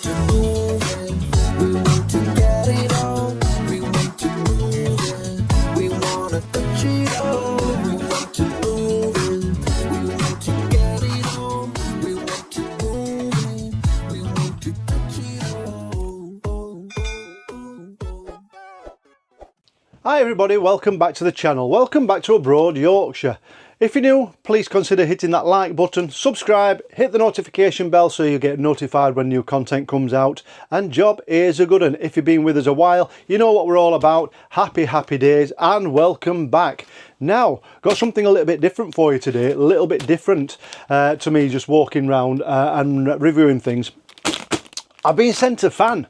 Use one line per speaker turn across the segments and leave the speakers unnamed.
to move it. We want to get it on. We want to move it. We want to touch it all. We want to move it. We want to get it on. We want to move it. We want to touch it all.
Hi everybody, welcome back to the channel. Welcome back to Abroad Yorkshire. If you're new, please consider hitting that like button, subscribe, hit the notification bell so you get notified when new content comes out. And job here's a good one. If you've been with us a while, you know what we're all about. Happy days and welcome back. Now, got something a little bit different for you today, a little bit different to me just walking around and reviewing things. I've been sent a fan.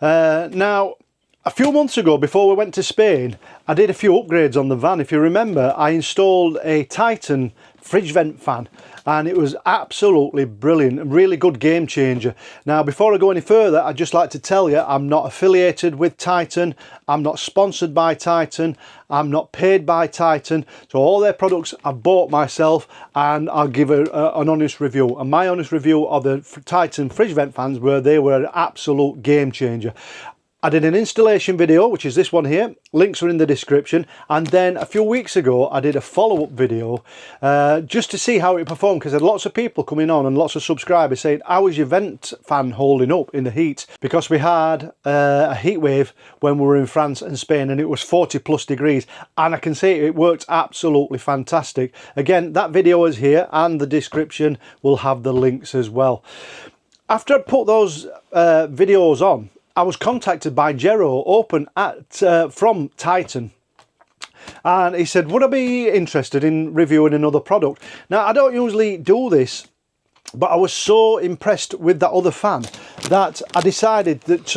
Now, a few months ago, before we went to Spain, I did a few upgrades on the van. If you remember, I installed a TITAN fridge vent fan and it was absolutely brilliant, a really good game changer. Now, before I go any further, I'd just like to tell you I'm not affiliated with TITAN, I'm not sponsored by TITAN, I'm not paid by TITAN, so all their products I've bought myself and I'll give an honest review. And my honest review of the TITAN fridge vent fans were they were an absolute game changer. I did an installation video, which is this one here, links are in the description, and then a few weeks ago I did a follow-up video just to see how it performed, because there are lots of people coming on and lots of subscribers saying, how is your vent fan holding up in the heat? Because we had a heat wave when we were in France and Spain and it was 40+ degrees, and I can say it worked absolutely fantastic. Again, that video is here and the description will have the links as well. After I put those videos on, I was contacted by Jero Open from TITAN, and he said, would I be interested in reviewing another product? Now, I don't usually do this, but I was so impressed with that other fan that I decided that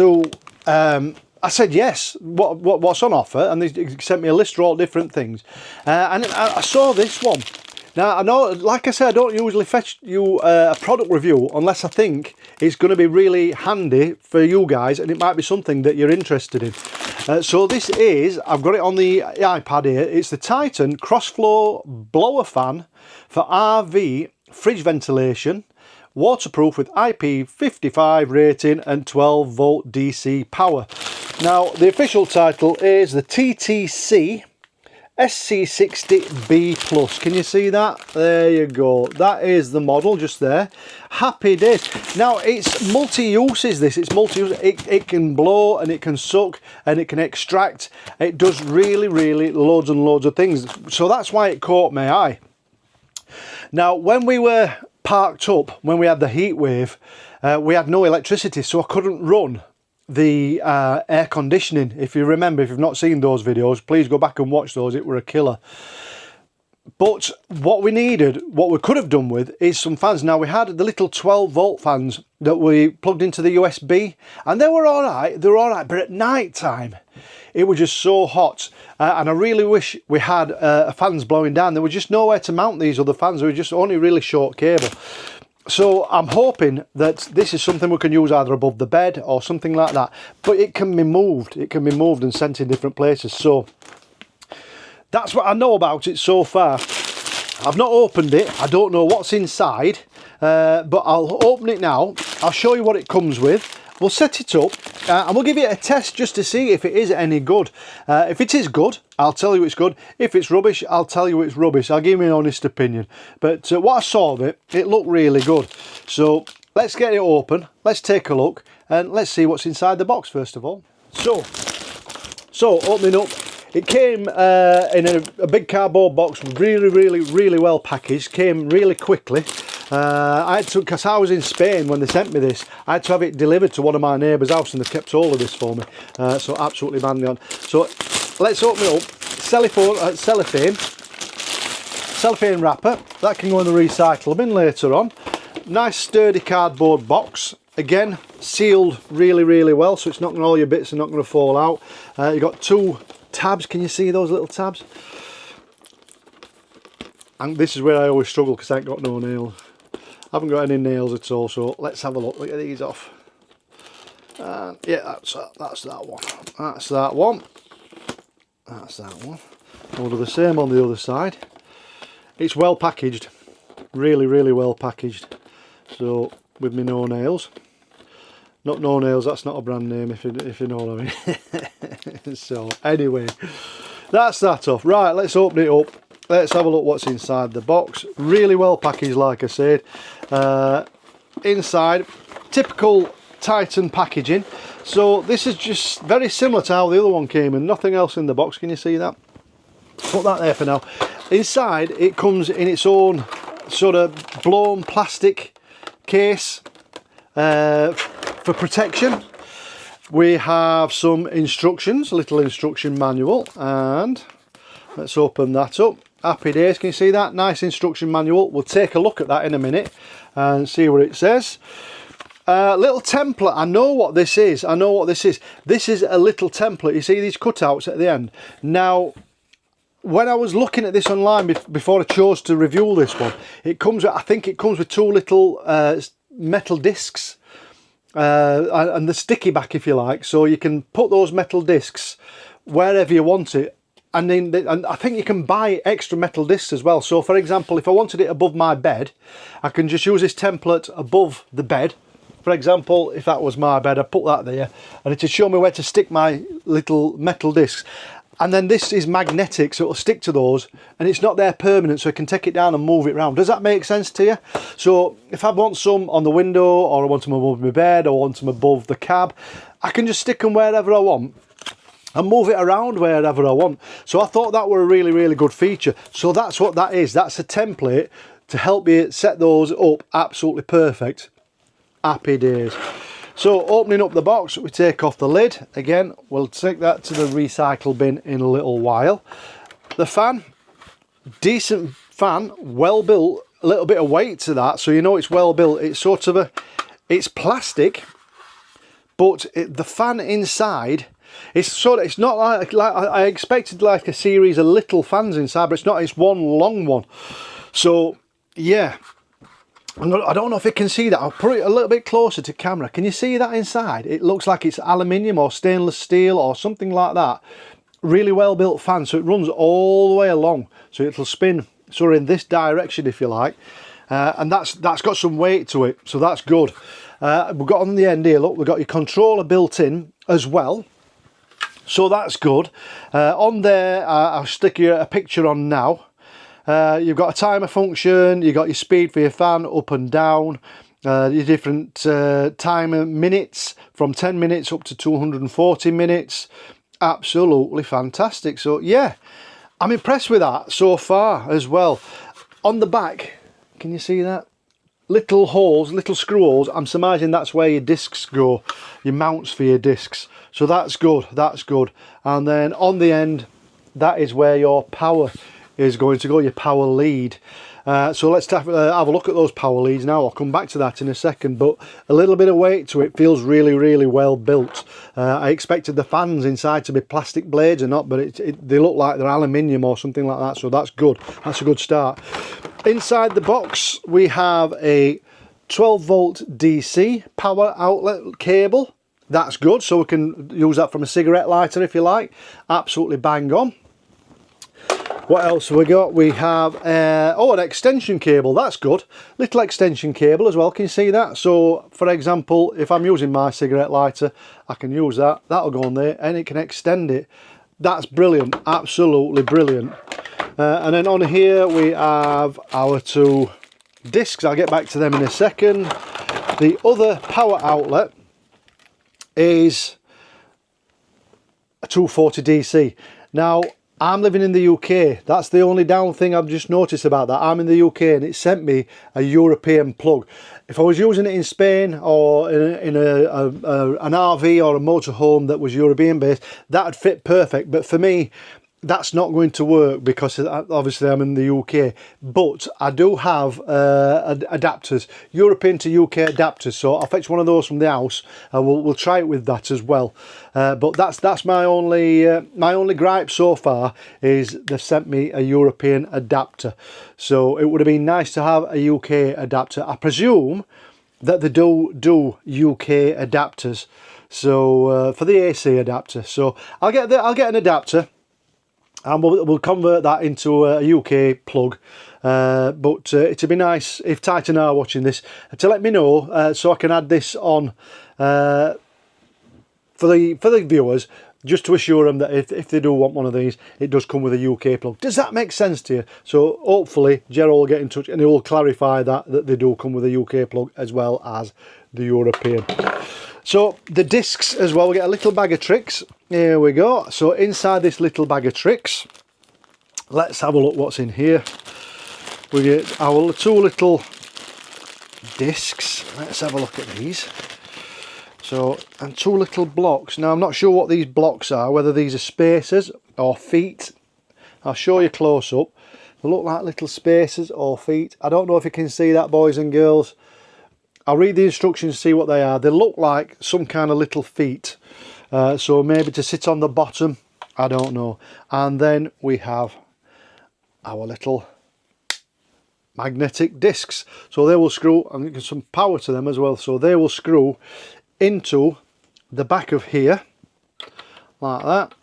I said yes, what's on offer, and they sent me a list of all different things, and I saw this one. Now, I know, like I said, I don't usually fetch you a product review unless I think it's going to be really handy for you guys and it might be something that you're interested in. So this is, I've got it on the iPad here, it's the TITAN Crossflow blower fan for RV fridge ventilation, waterproof with IP55 rating and 12 volt DC power. Now, the official title is the TTC SC-60B Plus. Can you see that? There you go. That is the model just there. Happy days. Now, it's multi-use, is this? It's multi-use. It can blow and it can suck and it can extract. It does really loads and loads of things. So that's why it caught my eye. Now, when we were parked up, when we had the heat wave, we had no electricity, so I couldn't run the air conditioning. If you remember, if you've not seen those videos, please go back and watch those. It were a killer. But what we needed, what we could have done with, is some fans. Now, we had the little 12 volt fans that we plugged into the USB, and they were all right. They were all right, but at night time it was just so hot, and I really wish we had fans blowing down. There was just nowhere to mount these other fans. They were just only really short cable. So I'm hoping that this is something we can use either above the bed or something like that. But it can be moved. It can be moved and sent in different places. So that's what I know about it so far. I've not opened it. I don't know what's inside. But I'll open it now. I'll show you what it comes with. We'll set it up and we'll give it a test just to see if it is any good. If it is good, I'll tell you it's good. If it's rubbish, I'll tell you it's rubbish. I'll give you an honest opinion. But what I saw of it, it looked really good. So let's get it open. Let's take a look and let's see what's inside the box first of all. So opening up, it came in a big cardboard box, really well packaged. Came really quickly. I had to, because I was in Spain when they sent me this, I had to have it delivered to one of my neighbour's house, and they kept hold of this for me. So absolutely bang on. So let's open it up. Cellophane wrapper. That can go in the recycle bin later on. Nice sturdy cardboard box. Again, sealed really well, so it's not going, all your bits are not going to fall out. You've got two tabs. Can you see those little tabs? And this is where I always struggle because I ain't got no nails. I haven't got any nails at all, so let's have a look. Look at these off. Yeah, that's that one. That's that one. That's that one. I'll do the same on the other side. It's well packaged. Really well packaged. So, with me no nails. Not No Nails, that's not a brand name if you know what I mean. So anyway, that's that off. Right, let's open it up. Let's have a look what's inside the box. Really well packaged, like I said. Inside, typical Titan packaging. So this is just very similar to how the other one came and nothing else in the box. Can you see that? Put that there for now. Inside it comes in its own sort of blown plastic case for protection. We have some instructions, a little instruction manual, and let's open that up. Happy days, can you see that? Nice instruction manual. We'll take a look at that in a minute and see what it says. Little template. I know what this is. I know what this is. This is a little template. You see these cutouts at the end. Now, when I was looking at this online before I chose to review this one, it comes. I think it comes with two little metal discs and the sticky back, if you like. So you can put those metal discs wherever you want it. And then I think you can buy extra metal discs as well. So for example, if I wanted it above my bed, I can just use this template above the bed. For example, if that was my bed, I'd put that there and it'd show me where to stick my little metal discs. And then this is magnetic, so it'll stick to those, and it's not there permanent, so I can take it down and move it around. Does that make sense to you? So if I want some on the window, or I want them above my bed, or I want them above the cab, I can just stick them wherever I want and move it around wherever I want. So I thought that were a really, really good feature. So that's what that is. That's a template to help you set those up absolutely perfect. Happy days. So opening up the box, we take off the lid. Again, we'll take that to the recycle bin in a little while. The fan, decent fan, well built, a little bit of weight to that, so you know it's well built. It's sort of it's plastic, but the fan inside, it's not like I expected, like a series of little fans inside, but it's not. It's one long one. So yeah, I don't know if you can see that. I'll put it a little bit closer to camera. Can you see that inside? It looks like it's aluminium or stainless steel or something like that. Really well built fan, so it runs all the way along, so it'll spin sort of in this direction, if you like, and that's got some weight to it, so that's good. We've got on the end here, look, we've got your controller built in as well, so that's good. On there, I'll stick you a picture on now. You've got a timer function, you've got your speed for your fan up and down, your different timer minutes from 10 minutes up to 240 minutes. Absolutely fantastic. So yeah, I'm impressed with that so far as well. On the back, can you see that? Little holes, little screw holes. I'm surmising that's where your discs go, your mounts for your discs. So that's good, that's good. And then on the end, that is where your power is going to go, your power lead. So let's have a look at those power leads now. I'll come back to that in a second, but a little bit of weight to it. Feels really, really well built. I expected the fans inside to be plastic blades or not, but they look like they're aluminium or something like that, so that's good. That's a good start. Inside the box, we have a 12-volt DC power outlet cable. That's good, so we can use that from a cigarette lighter if you like. Absolutely bang on. What else have we got? We have an extension cable. That's good. Little extension cable as well. Can you see that? So for example, if I'm using my cigarette lighter, I can use that. That'll go on there and it can extend it. That's brilliant. Absolutely brilliant. And then on here we have our two discs. I'll get back to them in a second. The other power outlet is a 240 DC. Now, I'm living in the UK. That's the only down thing I've just noticed about that. I'm in the UK and it sent me a European plug. If I was using it in Spain or in an RV or a motorhome that was European based, that would fit perfect. But for me, that's not going to work because obviously I'm in the UK. But I do have adapters, European to UK adapters. So I'll fetch one of those from the house and we'll try it with that as well. But that's my only gripe so far is they've sent me a European adapter. So it would have been nice to have a UK adapter. I presume that they do UK adapters. So for the AC adapter, so I'll get an adapter. and we'll convert that into a UK plug. But it'd be nice if Titan are watching this to let me know, so I can add this on for the viewers, just to assure them that if they do want one of these, it does come with a UK plug. Does that make sense to you? So hopefully Gerald will get in touch and he will clarify that they do come with a UK plug as well as the European. So the discs as well, we get a little bag of tricks. Here we go. So inside this little bag of tricks, let's have a look what's in here. We get our two little discs. Let's have a look at these. So, and two little blocks. Now I'm not sure what these blocks are, whether these are spacers or feet. I'll show you close up. They look like little spacers or feet. I don't know if you can see that, boys and girls. I'll read the instructions, see what they are. They look like some kind of little feet. So maybe to sit on the bottom, I don't know. And then we have our little magnetic discs. So they will screw, and get some power to them as well. So they will screw into the back of here, like that,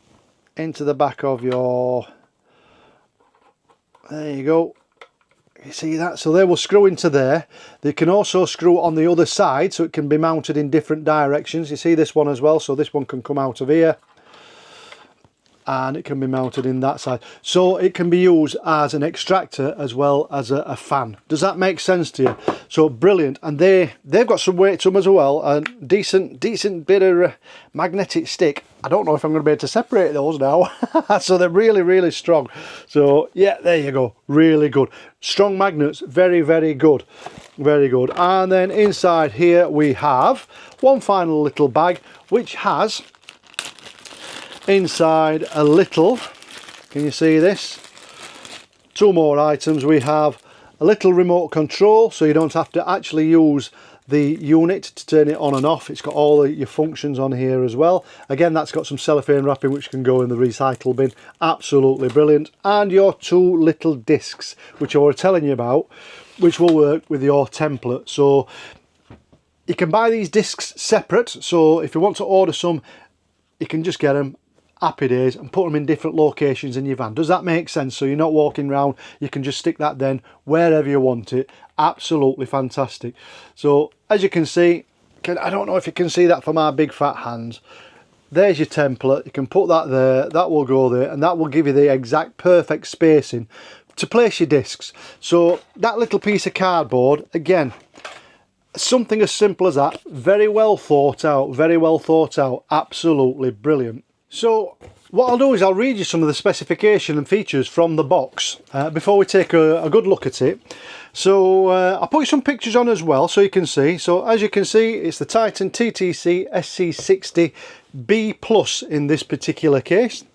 into the back of your, there you go. You see that? So they will screw into there. They can also screw on the other side, so it can be mounted in different directions. You see this one as well, so this one can come out of here and it can be mounted in that side, so it can be used as an extractor as well as a fan. Does that make sense to you? So brilliant. And they've got some weight to them as well, and decent bit of magnetic stick. I don't know if I'm going to be able to separate those now. So they're really strong. So yeah, there you go, really good, strong magnets, very good, very good. And then inside here we have one final little bag, which has inside a little, can you see this, two more items. We have a little remote control, so you don't have to actually use the unit to turn it on and off. It's got all your functions on here as well. Again, that's got some cellophane wrapping which can go in the recycle bin. Absolutely brilliant. And your two little discs, which I was telling you about, which will work with your template. So you can buy these discs separate, so if you want to order some, you can just get them, happy days, and put them in different locations in your van. Does that make sense? So you're not walking around, you can just stick that then wherever you want it. Absolutely fantastic. So as you can see, I don't know if you can see that from our big fat hands, there's your template. You can put that there, that will go there, and that will give you the exact perfect spacing to place your discs. So that little piece of cardboard, again, something as simple as that, very well thought out, absolutely brilliant. So what I'll do is I'll read you some of the specification and features from the box before we take a good look at it. So I'll put some pictures on as well so you can see. So as you can see, it's the TITAN TTC SC-60B Plus in this particular case.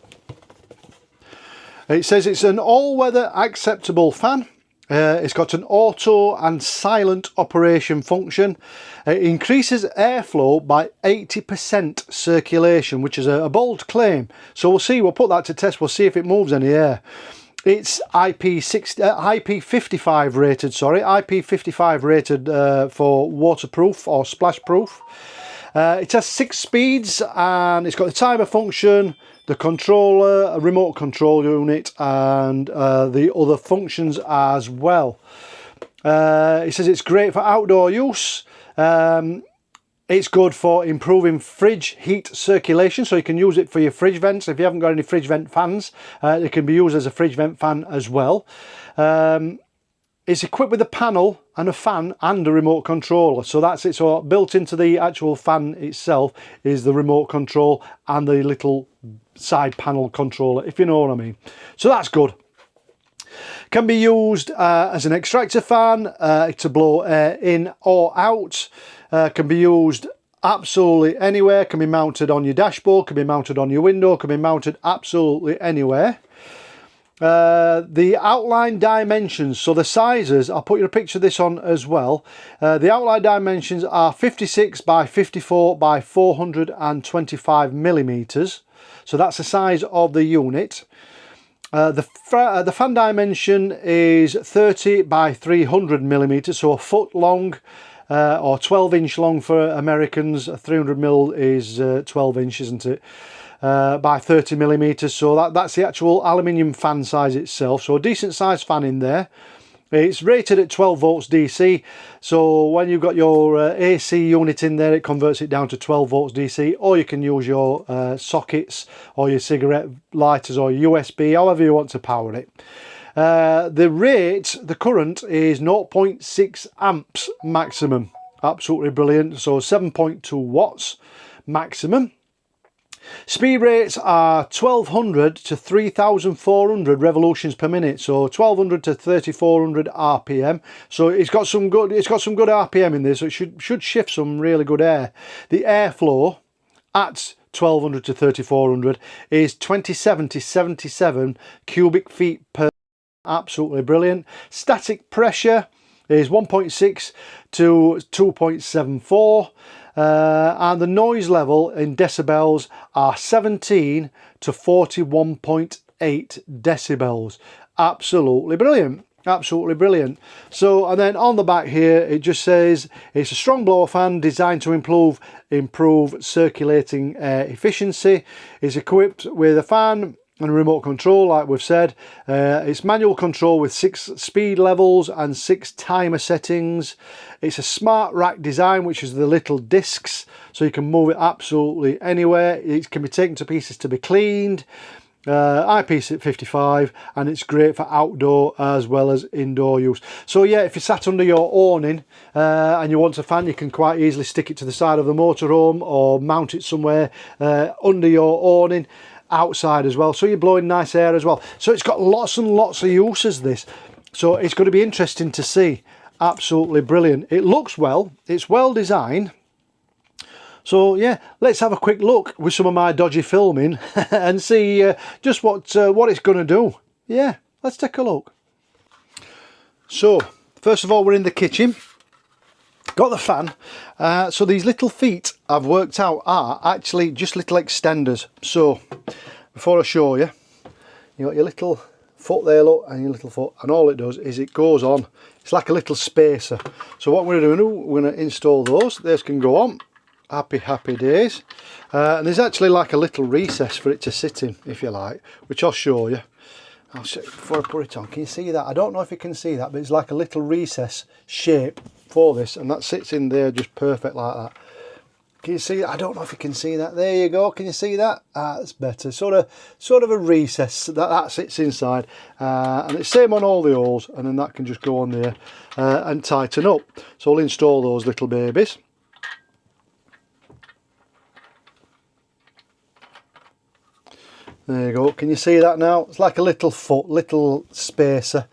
It says it's an all-weather acceptable fan. It's got an auto and silent operation function. It increases airflow by 80% circulation, which is a bold claim. So we'll see, we'll put that to test, we'll see if it moves any air. It's IP55 rated, sorry, IP55 rated for waterproof or splash proof. It has 6 speeds, and it's got the timer function, the controller, a remote control unit, and the other functions as well. It says it's great for outdoor use. It's good for improving fridge heat circulation, so you can use it for your fridge vents. If you haven't got any fridge vent fans, it can be used as a fridge vent fan as well. It's equipped with a panel and a fan and a remote controller, so that's it. So built into the actual fan itself is the remote control and the little side panel controller, if you know what I mean. So that's good. Can be used as an extractor fan to blow air in or out. Can be used absolutely anywhere. Can be mounted on your dashboard, can be mounted on your window, can be mounted absolutely anywhere. The outline dimensions, so the sizes, I'll put you a picture of this on as well. The outline dimensions are 56 by 54 by 425 millimeters. So that's the size of the unit. The fan dimension is 30 by 300 millimeters, so a foot long, or 12 inch long for Americans. 300 mil is 12 inch, isn't it? by 30 millimeters. So that's the actual aluminium fan size itself. So a decent sized fan in there. It's rated at 12 volts DC, so when you've got your AC unit in there, it converts it down to 12 volts DC, or you can use your sockets or your cigarette lighters or USB, however you want to power it. The current is 0.6 amps maximum. Absolutely brilliant. So 7.2 watts maximum. Speed rates are 1200 to 3400 revolutions per minute, so 1200 to 3400 RPM. So it's got some good RPM in there, so it should shift some really good air. The airflow at 1200 to 3400 is 27 to 77 cubic feet per. Absolutely brilliant. Static pressure is 1.6 to 2.74. And the noise level in decibels are 17 to 41.8 decibels. Absolutely brilliant. Absolutely brilliant. So, and then on the back here it just says it's a strong blower fan designed to improve circulating air efficiency. It's equipped with a fan and remote control, like we've said. It's manual control with 6 speed levels and 6 timer settings. It's a smart rack design, which is the little discs, so you can move it absolutely anywhere. It can be taken to pieces to be cleaned. Eyepiece at 55, and it's great for outdoor as well as indoor use. So yeah, if you're sat under your awning and you want a fan, you can quite easily stick it to the side of the motorhome or mount it somewhere under your awning, outside as well, so you're blowing nice air as well. So it's got lots and lots of uses, this, so it's going to be interesting to see. Absolutely brilliant. It looks well, it's well designed. So yeah, let's have a quick look with some of my dodgy filming and see just what it's going to do. Yeah, let's take a look. So first of all, we're in the kitchen. Got the fan. So these little feet I've worked out are actually just little extenders. So before I show you, you got your little foot there, look, and your little foot, and all it does is it goes on. It's like a little spacer. So what we're going to do, we're going to install those. Those can go on. Happy days. And there's actually like a little recess for it to sit in, if you like, which I'll show you. I'll show you before I put it on. Can you see that? I don't know if you can see that, but it's like a little recess shape for this, and that sits in there just perfect like that. Can you see that? I don't know if you can see that. There you go. Can you see that? That's better. Sort of a recess that sits inside, and it's same on all the holes, and then that can just go on there and tighten up. So I'll install those little babies. There you go. Can you see that now? It's like a little foot, little spacer.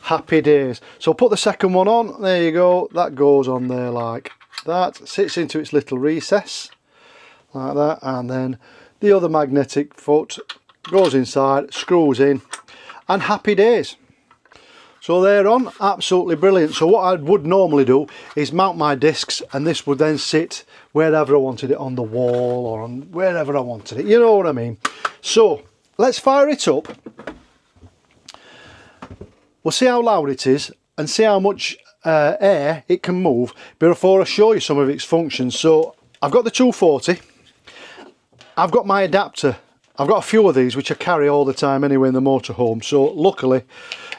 Happy days. So put the second one on. There you go. That goes on there like that. Sits into its little recess like that, and then the other magnetic foot goes inside, screws in, and happy days. So they're on. Absolutely brilliant. So what I would normally do is mount my discs, and this would then sit wherever I wanted it, on the wall or on wherever I wanted it. You know what I mean? So let's fire it up. We'll see how loud it is and see how much air it can move before I show you some of its functions. So I've got the 240. I've got my adapter. I've got a few of these which I carry all the time anyway in the motorhome. So luckily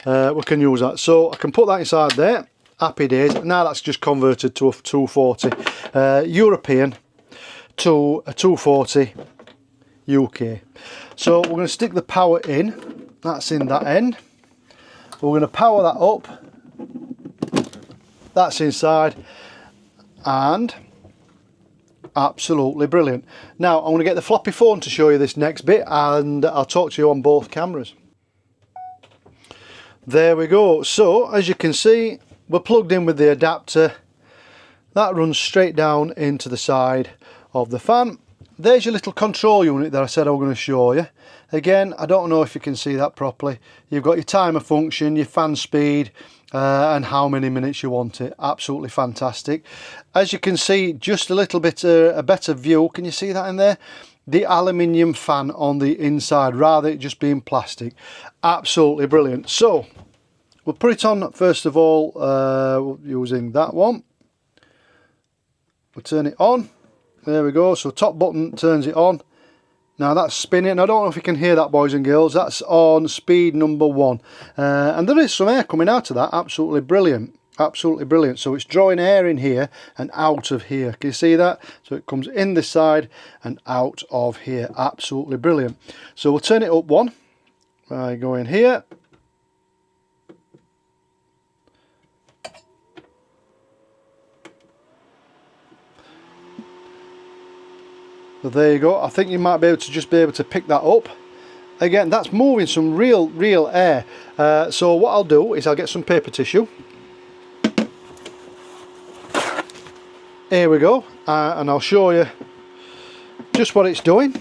we can use that. So I can put that inside there. Happy days. Now that's just converted to a 240 European to a 240 UK. So we're going to stick the power in. That's in that end. We're going to power that up. That's inside, and absolutely brilliant. Now I'm going to get the floppy phone to show you this next bit, and I'll talk to you on both cameras. There we go. So as you can see, we're plugged in with the adapter. That runs straight down into the side of the fan. There's your little control unit that I said I was going to show you. Again, I don't know if you can see that properly. You've got your timer function, your fan speed, and how many minutes you want it. Absolutely fantastic. As you can see, just a little bit a better view. Can you see that in there? The aluminium fan on the inside, rather it just being plastic. Absolutely brilliant. So we'll put it on first of all using that one. We'll turn it on. There we go. So top button turns it on. Now that's spinning. I don't know if you can hear that, boys and girls. That's on speed number 1. And there is some air coming out of that. Absolutely brilliant. Absolutely brilliant. So it's drawing air in here and out of here. Can you see that? So it comes in this side and out of here. Absolutely brilliant. So we'll turn it up 1. I go in here. So there you go. I think you might be able to pick that up. Again, that's moving some real air. So what I'll do is I'll get some paper tissue. Here we go, and I'll show you just what it's doing.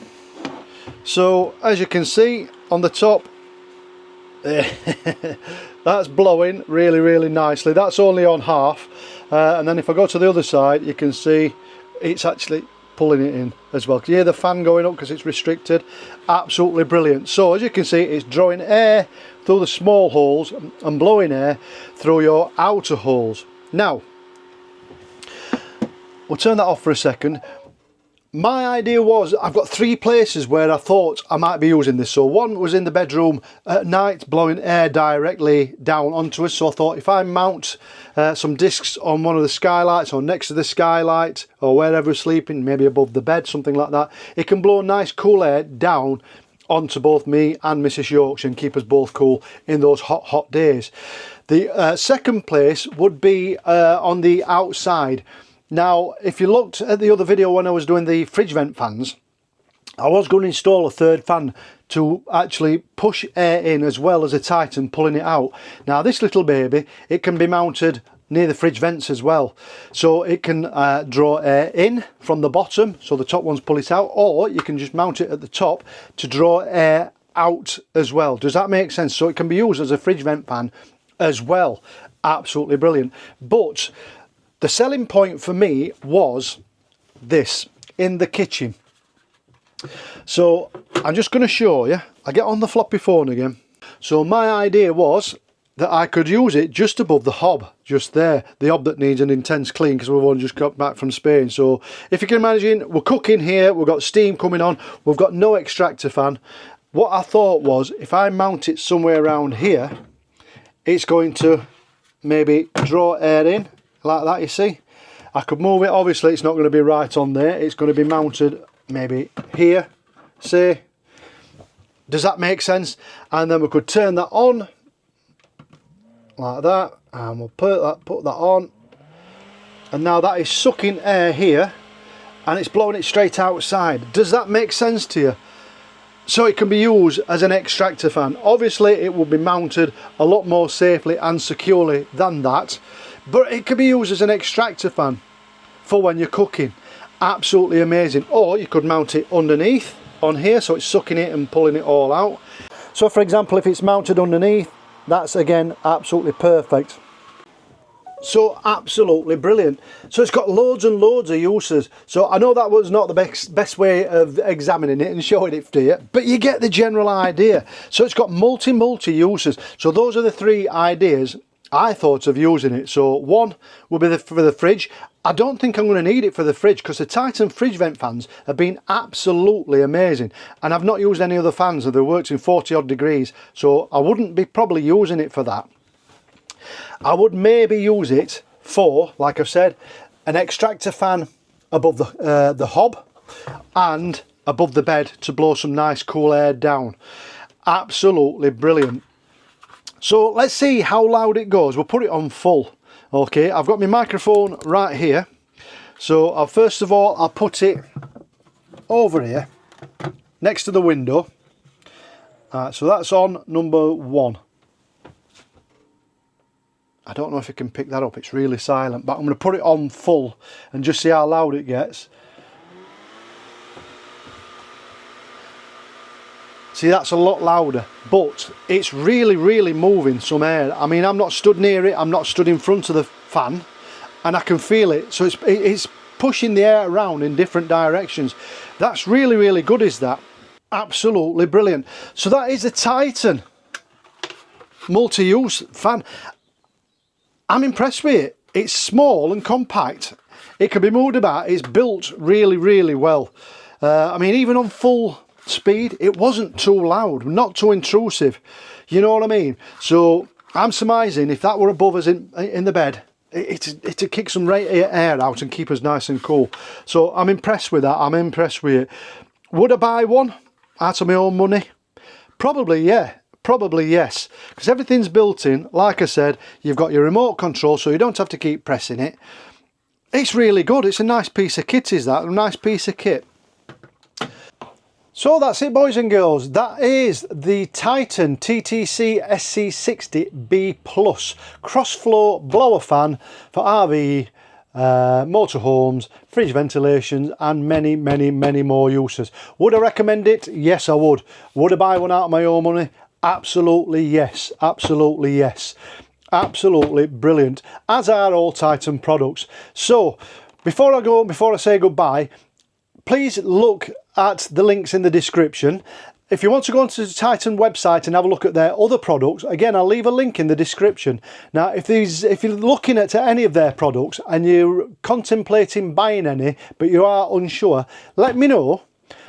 So as you can see on the top, that's blowing really nicely. That's only on half, and then if I go to the other side, you can see it's actually pulling it in as well. Can you hear the fan going up because it's restricted? Absolutely brilliant. So as you can see, it's drawing air through the small holes and blowing air through your outer holes. Now we'll turn that off for a second. My idea was, I've got 3 places where I thought I might be using this. So one was in the bedroom at night, blowing air directly down onto us. So I thought if I mount some discs on one of the skylights or next to the skylight or wherever we're sleeping, maybe above the bed, something like that, it can blow nice cool air down onto both me and Mrs. Yorkshire and keep us both cool in those hot days. The second place would be on the outside. Now, if you looked at the other video when I was doing the fridge vent fans, I was going to install a third fan to actually push air in as well as a Titan pulling it out. Now this little baby, it can be mounted near the fridge vents as well. So it can draw air in from the bottom, so the top ones pull it out, or you can just mount it at the top to draw air out as well. Does that make sense? So it can be used as a fridge vent fan as well. Absolutely brilliant. But the selling point for me was this, in the kitchen. So I'm just going to show you. I get on the floppy phone again. So my idea was that I could use it just above the hob, just there, the hob that needs an intense clean because we've only just got back from Spain. So if you can imagine, we're cooking here, we've got steam coming on, we've got no extractor fan. What I thought was, if I mount it somewhere around here, it's going to maybe draw air in like that. You see, I could move it. Obviously it's not going to be right on there, it's going to be mounted maybe here, say. Does that make sense? And then we could turn that on like that, and we'll put that on, and now that is sucking air here and it's blowing it straight outside. Does that make sense to you? So it can be used as an extractor fan. Obviously it will be mounted a lot more safely and securely than that, but it can be used as an extractor fan for when you're cooking. Absolutely amazing. Or you could mount it underneath on here, so it's sucking it and pulling it all out. So for example, if it's mounted underneath, that's again absolutely perfect. So absolutely brilliant. So it's got loads and loads of uses. So I know that was not the best way of examining it and showing it to you, but you get the general idea. So it's got multi uses. So those are the 3 ideas I thought of using it. So one will be for the fridge. I don't think I'm going to need it for the fridge because the Titan fridge vent fans have been absolutely amazing, and I've not used any other fans. They've worked in 40 odd degrees, so I wouldn't be probably using it for that. I would maybe use it for, like I've said, an extractor fan above the hob and above the bed to blow some nice cool air down. Absolutely brilliant. So let's see how loud it goes. We'll put it on full. Okay, I've got my microphone right here. So first of all, I'll put it over here next to the window. So that's on number 1. I don't know if you can pick that up, it's really silent, but I'm going to put it on full and just see how loud it gets. See, that's a lot louder, but it's really moving some air. I mean, I'm not stood near it, I'm not stood in front of the fan, and I can feel it. So it's pushing the air around in different directions. That's really good, is that? Absolutely brilliant. So that is a Titan multi-use fan. I'm impressed with it. It's small and compact. It can be moved about. It's built really well. I mean, even on full speed. It wasn't too loud, not too intrusive. You know what I mean? So I'm surmising if that were above us in the bed, it'd kick some air out and keep us nice and cool. So I'm impressed with that. I'm impressed with it. Would I buy one out of my own money? Probably, yeah. Probably yes, because everything's built in. Like I said, you've got your remote control, so you don't have to keep pressing it. It's really good. It's a nice piece of kit, is that? A nice piece of kit. So that's it, boys and girls. That is the TITAN TTC SC-60B Plus Crossflow blower fan for RV, motorhomes, fridge ventilations and many more uses. Would I recommend it? Yes, I would. Would I buy one out of my own money? Absolutely yes, absolutely yes. Absolutely brilliant, as are all Titan products. So before I go, before I say goodbye, please look at the links in the description. If you want to go onto the Titan website and have a look at their other products, again, I'll leave a link in the description. Now, if you're looking at any of their products and you're contemplating buying any, but you are unsure, let me know.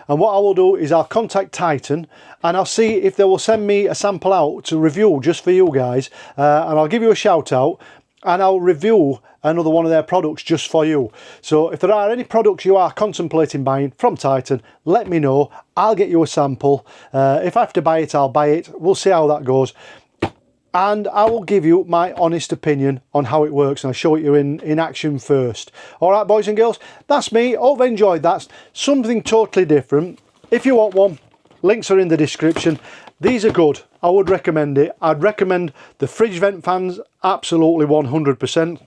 And what I will do is I'll contact Titan and I'll see if they will send me a sample out to review just for you guys. And I'll give you a shout out and I'll review another one of their products just for you. So if there are any products you are contemplating buying from Titan, let me know. I'll get you a sample. If I have to buy it, I'll buy it. We'll see how that goes. And I will give you my honest opinion on how it works, and I'll show it you in action first. All right, boys and girls, that's me. Hope you enjoyed that. Something totally different. If you want one, links are in the description. These are good. I would recommend it. I'd recommend the fridge vent fans, absolutely 100%.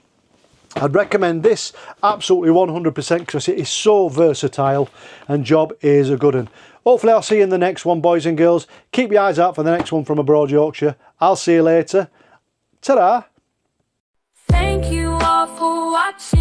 I'd recommend this absolutely 100% because it is so versatile and job is a good one. Hopefully I'll see you in the next one, boys and girls. Keep your eyes out for the next one from abroad Yorkshire. I'll see you later. Ta-da!
Thank you all for watching.